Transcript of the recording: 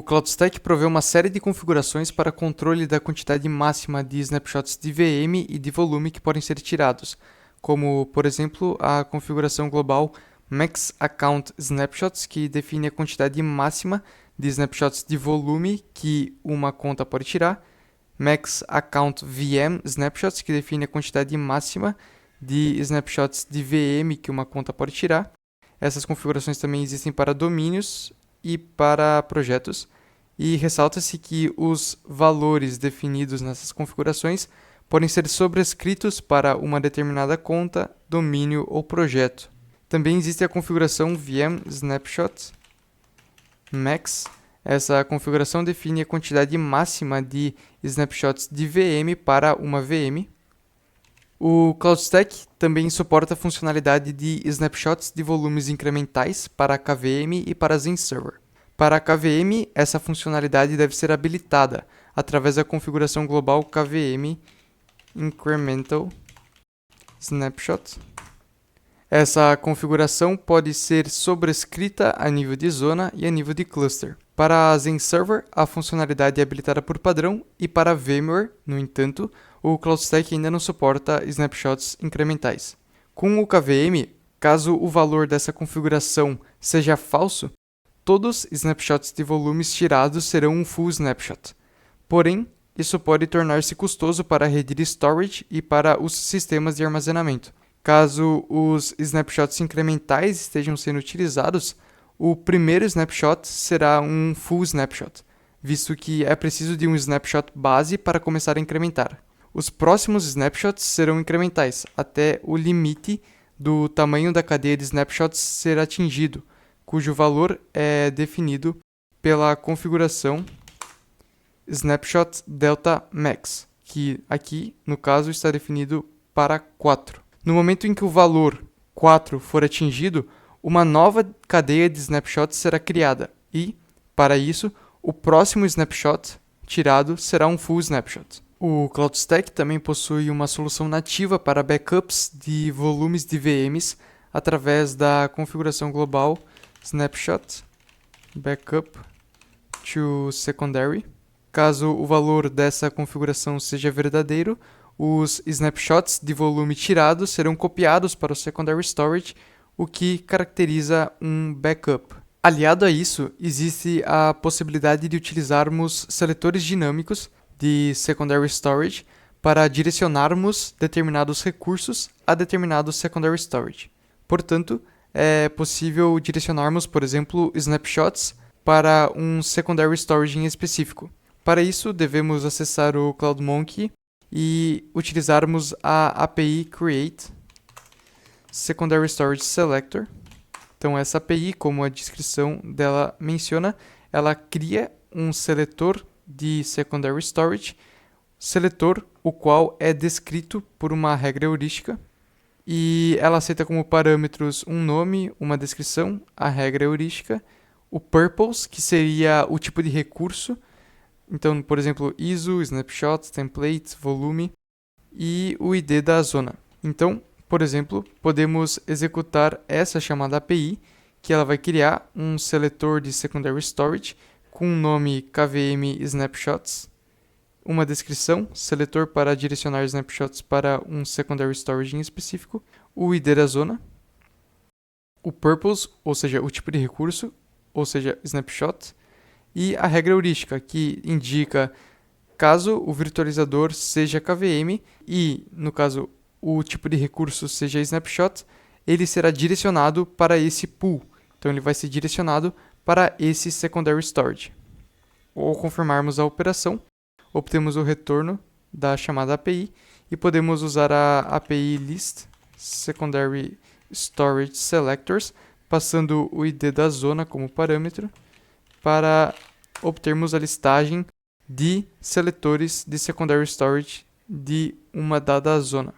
CloudStack provê uma série de configurações para controle da quantidade máxima de snapshots de VM e de volume que podem ser tirados, como, por exemplo, a configuração global Max Account Snapshots, que define a quantidade máxima de snapshots de volume que uma conta pode tirar, Max Account VM Snapshots, que define a quantidade máxima de snapshots de VM que uma conta pode tirar. Essas configurações também existem para domínios e para projetos, e ressalta-se que os valores definidos nessas configurações podem ser sobrescritos para uma determinada conta, domínio ou projeto. Também existe a configuração VM Snapshot Max. Essa configuração define a quantidade máxima de snapshots de VM para uma VM. O CloudStack também suporta a funcionalidade de snapshots de volumes incrementais para a KVM e para a XenServer. Para a KVM, essa funcionalidade deve ser habilitada através da configuração global KVM Incremental Snapshot. Essa configuração pode ser sobrescrita a nível de zona e a nível de cluster. Para a XenServer, a funcionalidade é habilitada por padrão, e para a VMware, no entanto, o CloudStack ainda não suporta snapshots incrementais. Com o KVM, caso o valor dessa configuração seja falso, todos os snapshots de volumes tirados serão um full snapshot. Porém, isso pode tornar-se custoso para a rede de storage e para os sistemas de armazenamento. Caso os snapshots incrementais estejam sendo utilizados, o primeiro snapshot será um full snapshot, visto que é preciso de um snapshot base para começar a incrementar. Os próximos snapshots serão incrementais, até o limite do tamanho da cadeia de snapshots ser atingido, cujo valor é definido pela configuração Snapshot Delta Max, que aqui, no caso, está definido para 4. No momento em que o valor 4 for atingido, uma nova cadeia de snapshots será criada e, para isso, o próximo snapshot tirado será um full snapshot. O CloudStack também possui uma solução nativa para backups de volumes de VMs através da configuração global Snapshot Backup to Secondary. Caso o valor dessa configuração seja verdadeiro, os snapshots de volume tirado serão copiados para o Secondary Storage, o que caracteriza um backup. Aliado a isso, existe a possibilidade de utilizarmos seletores dinâmicos de Secondary Storage para direcionarmos determinados recursos a determinado Secondary Storage. Portanto, é possível direcionarmos, por exemplo, snapshots para um Secondary Storage em específico. Para isso, devemos acessar o CloudMonkey e utilizarmos a API Create Secondary Storage Selector. Então, essa API, como a descrição dela menciona, ela cria um seletor de Secondary Storage, seletor o qual é descrito por uma regra heurística, e ela aceita como parâmetros um nome, uma descrição, a regra heurística, o purpose, que seria o tipo de recurso, então, por exemplo, ISO, snapshot, template, volume, e o ID da zona. Então, por exemplo, podemos executar essa chamada API, que ela vai criar um seletor de Secondary Storage com o nome KVM Snapshots, uma descrição, seletor para direcionar snapshots para um Secondary Storage em específico, o ID da zona, o purpose, ou seja, o tipo de recurso, ou seja, snapshot, e a regra heurística, que indica caso o virtualizador seja KVM e, no caso, o tipo de recurso seja snapshot, ele será direcionado para esse pool. Então, ele vai ser direcionado para esse Secondary Storage. Ao confirmarmos a operação, obtemos o retorno da chamada API e podemos usar a API List Secondary Storage Selectors, passando o ID da zona como parâmetro, para obtermos a listagem de seletores de Secondary Storage de uma dada zona.